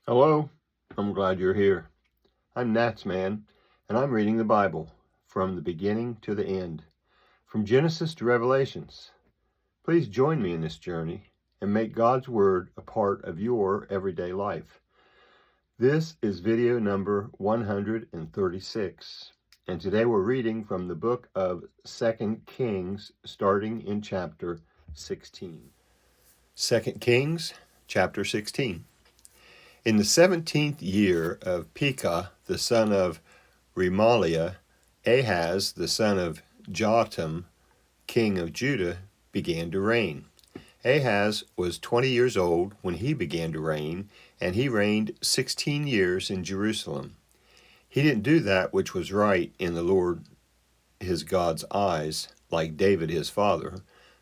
Hello, I'm glad you're here. I'm NatsMan, and I'm reading the Bible from the beginning to the end, from Genesis to Revelations. Please join me in this journey and make God's Word a part of your everyday life. This is video number 136, and today we're reading from the book of 2 Kings, starting in chapter 16. 2 Kings, chapter 16. In the 17th year of Pekah, the son of Remaliah, Ahaz, the son of Jotham, king of Judah, began to reign. Ahaz was 20 years old when he began to reign, and he reigned 16 years in Jerusalem. He didn't do that which was right in the Lord his God's eyes, like David his father,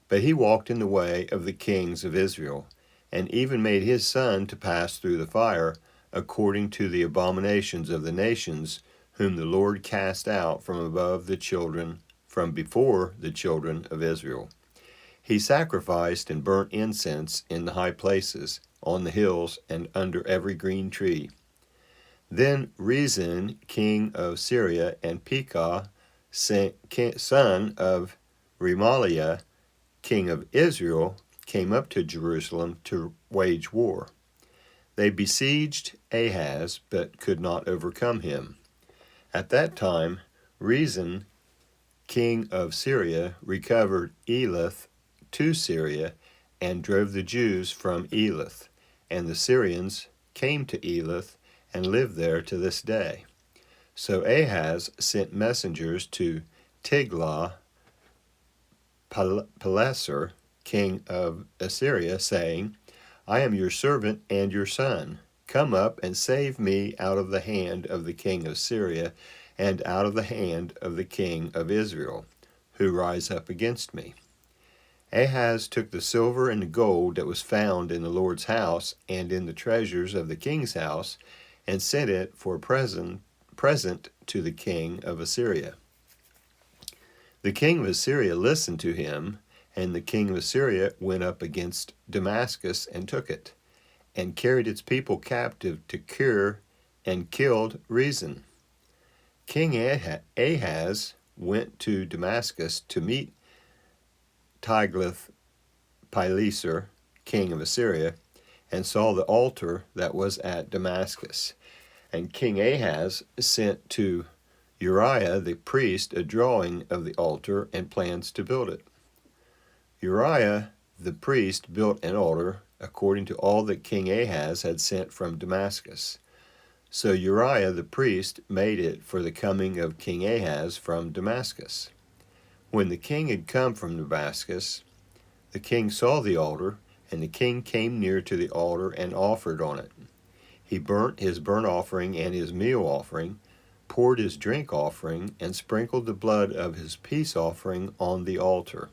but he walked in the way of the kings of Israel, and even made his son to pass through the fire, according to the abominations of the nations, whom the Lord cast out from before the children of Israel. He sacrificed and burnt incense in the high places, on the hills, and under every green tree. Then Rezin, king of Syria, and Pekah, son of Remaliah, king of Israel, came up to Jerusalem to wage war. They besieged Ahaz, but could not overcome him. At that time, Rezin, king of Syria, recovered Elath to Syria, and drove the Jews from Elath, and the Syrians came to Elath and live there to this day. So Ahaz sent messengers to Tiglath-Pileser, king of Assyria, saying, I am your servant and your son. Come up and save me out of the hand of the king of Syria and out of the hand of the king of Israel, who rise up against me. Ahaz took the silver and the gold that was found in the Lord's house and in the treasures of the king's house, and sent it for a present to the king of Assyria. The king of Assyria listened to him, and the king of Assyria went up against Damascus and took it, and carried its people captive to Kir, and killed Rezin. King Ahaz went to Damascus to meet Tiglath-Pileser, king of Assyria, and saw the altar that was at Damascus. And King Ahaz sent to Uriah the priest a drawing of the altar and plans to build it. Uriah the priest built an altar according to all that King Ahaz had sent from Damascus. So Uriah the priest made it for the coming of King Ahaz from Damascus. When the king had come from Damascus, the king saw the altar, and the king came near to the altar and offered on it. He burnt his burnt offering and his meal offering, poured his drink offering, and sprinkled the blood of his peace offering on the altar.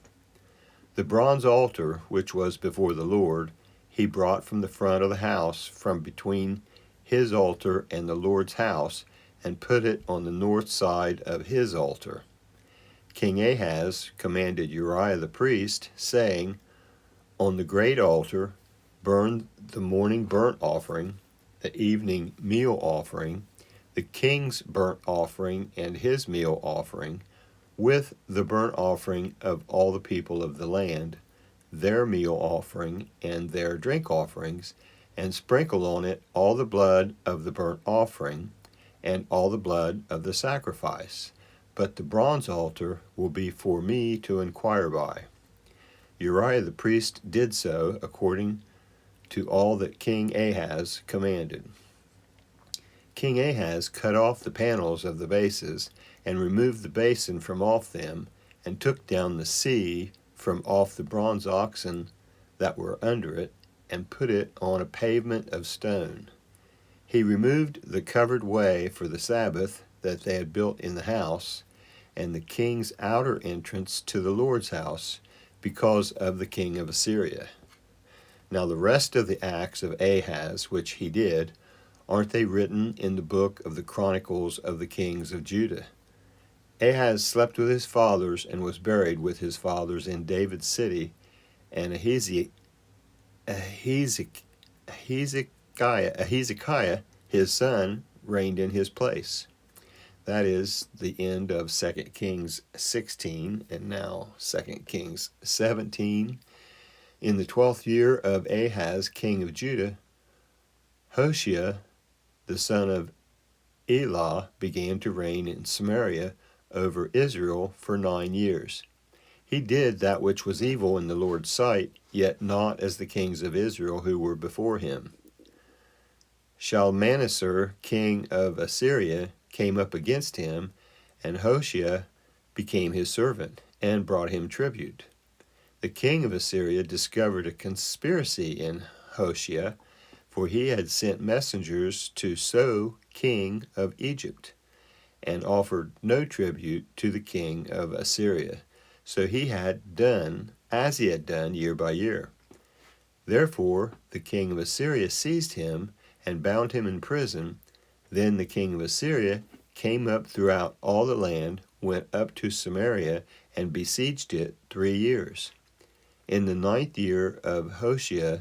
The bronze altar, which was before the Lord, he brought from the front of the house, from between his altar and the Lord's house, and put it on the north side of his altar. King Ahaz commanded Uriah the priest, saying, On the great altar burn the morning burnt offering, the evening meal offering, the king's burnt offering and his meal offering, with the burnt offering of all the people of the land, their meal offering and their drink offerings, and sprinkle on it all the blood of the burnt offering and all the blood of the sacrifice. But the bronze altar will be for me to inquire by. Uriah the priest did so according to all that King Ahaz commanded. King Ahaz cut off the panels of the bases, and removed the basin from off them, and took down the sea from off the bronze oxen that were under it, and put it on a pavement of stone. He removed the covered way for the Sabbath that they had built in the house, and the king's outer entrance to the Lord's house, because of the king of Assyria. Now the rest of the acts of Ahaz, which he did, aren't they written in the book of the Chronicles of the kings of Judah? Ahaz slept with his fathers and was buried with his fathers in David's city, and Hezekiah Hezekiah, his son, reigned in his place. That is the end of 2 Kings 16 and now 2 Kings 17. In the 12th year of Ahaz, king of Judah, Hoshea, the son of Elah, began to reign in Samaria over Israel for 9 years. He did that which was evil in the Lord's sight, yet not as the kings of Israel who were before him. Shalmaneser, king of Assyria, came up against him, and Hoshea became his servant and brought him tribute. The king of Assyria discovered a conspiracy in Hoshea, for he had sent messengers to So, king of Egypt, and offered no tribute to the king of Assyria. So he had done as he had done year by year. Therefore the king of Assyria seized him and bound him in prison. Then the king of Assyria came up throughout all the land, went up to Samaria, and besieged it 3 years. In the 9th year of Hoshea,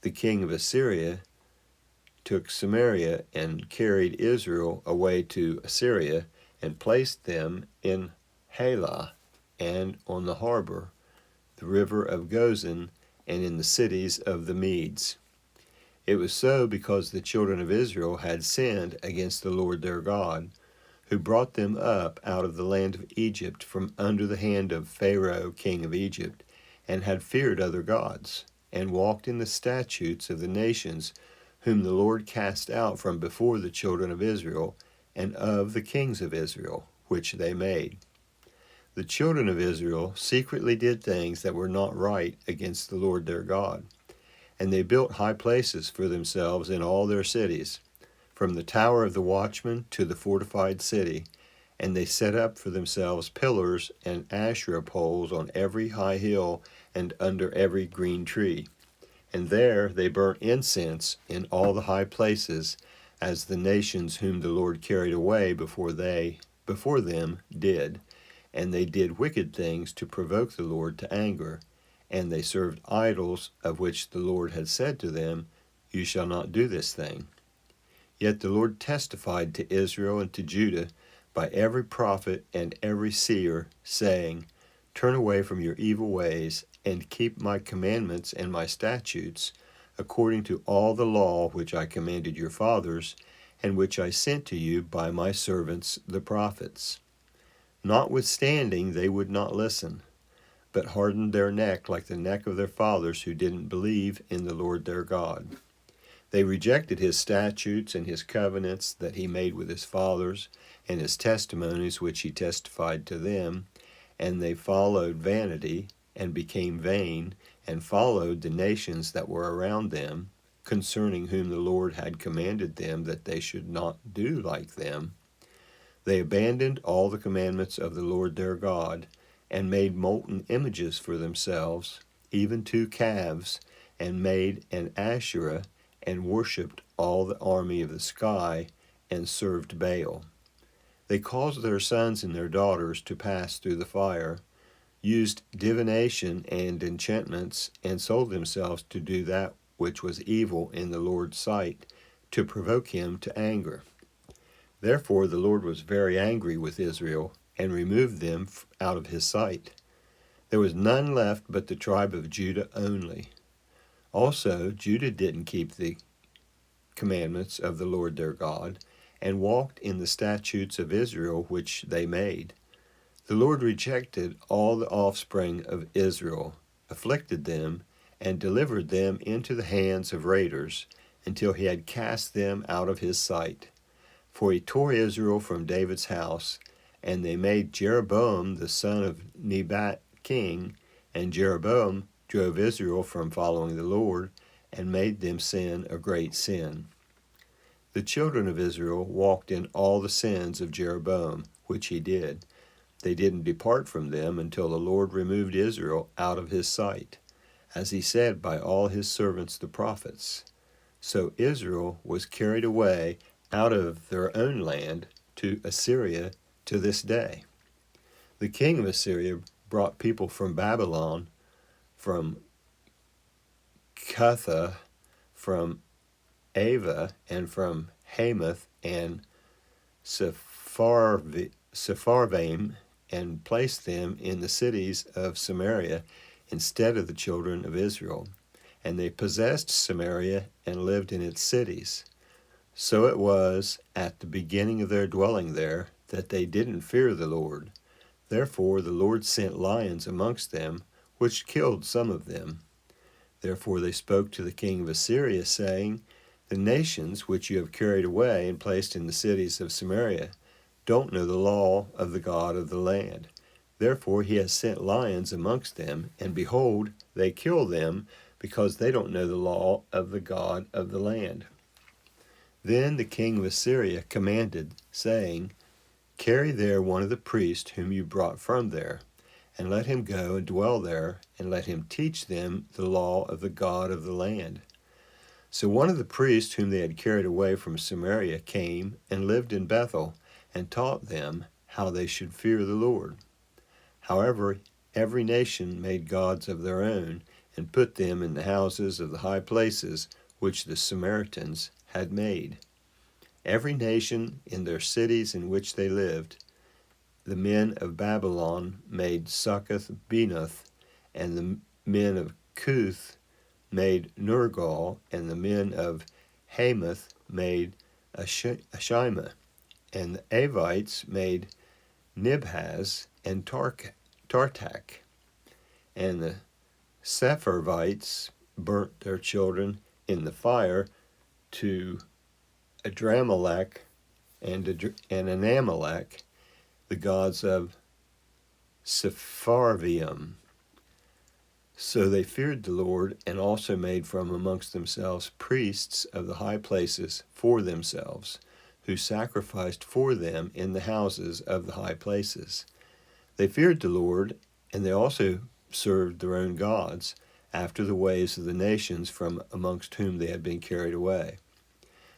the king of Assyria took Samaria and carried Israel away to Assyria and placed them in Halah and on the harbor, the river of Gozan, and in the cities of the Medes. It was so because the children of Israel had sinned against the Lord their God, who brought them up out of the land of Egypt from under the hand of Pharaoh king of Egypt, and had feared other gods, and walked in the statutes of the nations whom the Lord cast out from before the children of Israel, and of the kings of Israel, which they made. The children of Israel secretly did things that were not right against the Lord their God, and they built high places for themselves in all their cities, from the tower of the watchman to the fortified city, and they set up for themselves pillars and Asherah poles on every high hill and under every green tree. And there they burnt incense in all the high places, as the nations whom the Lord carried away before them did. And they did wicked things to provoke the Lord to anger. And they served idols, of which the Lord had said to them, You shall not do this thing. Yet the Lord testified to Israel and to Judah by every prophet and every seer, saying, Turn away from your evil ways, and keep my commandments and my statutes, according to all the law which I commanded your fathers, and which I sent to you by my servants the prophets. Notwithstanding, they would not listen, but hardened their neck like the neck of their fathers who didn't believe in the Lord their God. They rejected his statutes and his covenants that he made with his fathers, and his testimonies which he testified to them, and they followed vanity, and became vain, and followed the nations that were around them, concerning whom the Lord had commanded them that they should not do like them. They abandoned all the commandments of the Lord their God, and made molten images for themselves, even 2 calves, and made an Asherah, and worshipped all the army of the sky, and served Baal. They caused their sons and their daughters to pass through the fire, used divination and enchantments, and sold themselves to do that which was evil in the Lord's sight, to provoke him to anger. Therefore the Lord was very angry with Israel, and removed them out of his sight. There was none left but the tribe of Judah only. Also, Judah didn't keep the commandments of the Lord their God, and walked in the statutes of Israel which they made. The Lord rejected all the offspring of Israel, afflicted them, and delivered them into the hands of raiders, until he had cast them out of his sight. For he tore Israel from David's house, and they made Jeroboam the son of Nebat king, and Jeroboam drove Israel from following the Lord, and made them sin a great sin. The children of Israel walked in all the sins of Jeroboam, which he did. They didn't depart from them until the Lord removed Israel out of his sight, as he said by all his servants the prophets. So Israel was carried away out of their own land to Assyria to this day. The king of Assyria brought people from Babylon, from Cutha, from Ava, and from Hamath and Sepharvaim, and placed them in the cities of Samaria instead of the children of Israel. And they possessed Samaria and lived in its cities. So it was at the beginning of their dwelling there that they didn't fear the Lord. Therefore the Lord sent lions amongst them, which killed some of them. Therefore they spoke to the king of Assyria, saying, The nations which you have carried away and placed in the cities of Samaria don't know the law of the God of the land. Therefore he has sent lions amongst them, and behold, they kill them, because they don't know the law of the God of the land. Then the king of Assyria commanded, saying, Carry there one of the priests whom you brought from there, and let him go and dwell there, and let him teach them the law of the God of the land. So one of the priests whom they had carried away from Samaria came and lived in Bethel, and taught them how they should fear the Lord. However, every nation made gods of their own, and put them in the houses of the high places which the Samaritans had made. Every nation in their cities in which they lived. The men of Babylon made Succoth-Benoth, and the men of Cuth made Nergal, and the men of Hamath made Ashima, and the Avites made Nibhaz and Tartak, and the Sepharvites burnt their children in the fire to Adramelech and Anamelech, the gods of Sepharvaim. So they feared the Lord, and also made from amongst themselves priests of the high places for themselves, who sacrificed for them in the houses of the high places. They feared the Lord, and they also served their own gods, after the ways of the nations from amongst whom they had been carried away.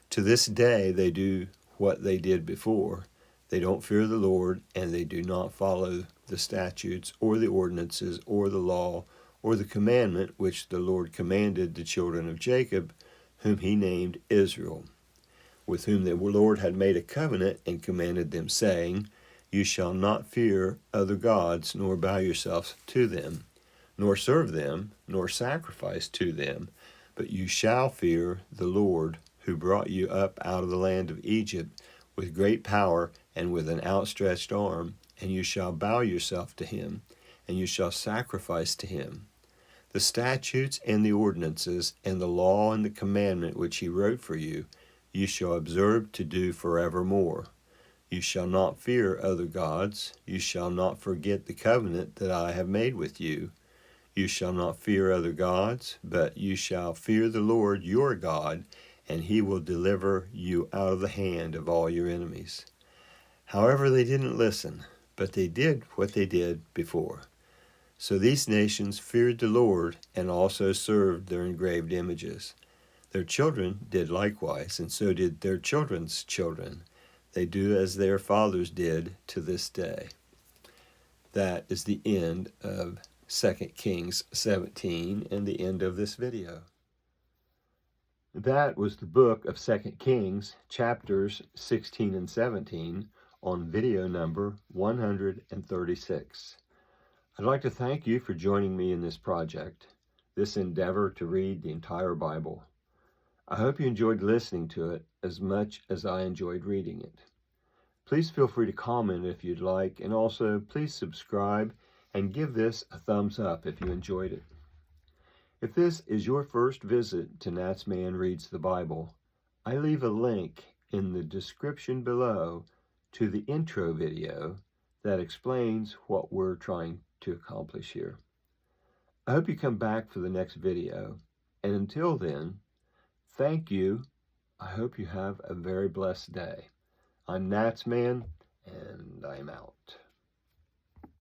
To this day they do what they did before. They don't fear the Lord, and they do not follow the statutes or the ordinances or the law or the commandment which the Lord commanded the children of Jacob, whom he named Israel, with whom the Lord had made a covenant and commanded them, saying, You shall not fear other gods, nor bow yourselves to them, nor serve them, nor sacrifice to them, but you shall fear the Lord, who brought you up out of the land of Egypt with great power and with an outstretched arm, and you shall bow yourself to him, and you shall sacrifice to him. The statutes and the ordinances and the law and the commandment which he wrote for you, you shall observe to do forevermore. You shall not fear other gods. You shall not forget the covenant that I have made with you. You shall not fear other gods, but you shall fear the Lord your God, and he will deliver you out of the hand of all your enemies. However, they didn't listen, but they did what they did before. So these nations feared the Lord and also served their engraved images. Their children did likewise, and so did their children's children. They do as their fathers did to this day. That is the end of 2 Kings 17 and the end of this video. That was the book of 2 Kings, chapters 16 and 17, on video number 136. I'd like to thank you for joining me in this project, this endeavor to read the entire Bible. I hope you enjoyed listening to it as much as I enjoyed reading it. Please feel free to comment if you'd like, and also please subscribe and give this a thumbs up if you enjoyed it. If this is your first visit to NatsMan Reads the Bible, I leave a link in the description below to the intro video that explains what we're trying to accomplish here. I hope you come back for the next video, and until then, thank you. I hope you have a very blessed day. I'm NatsMan, and I'm out.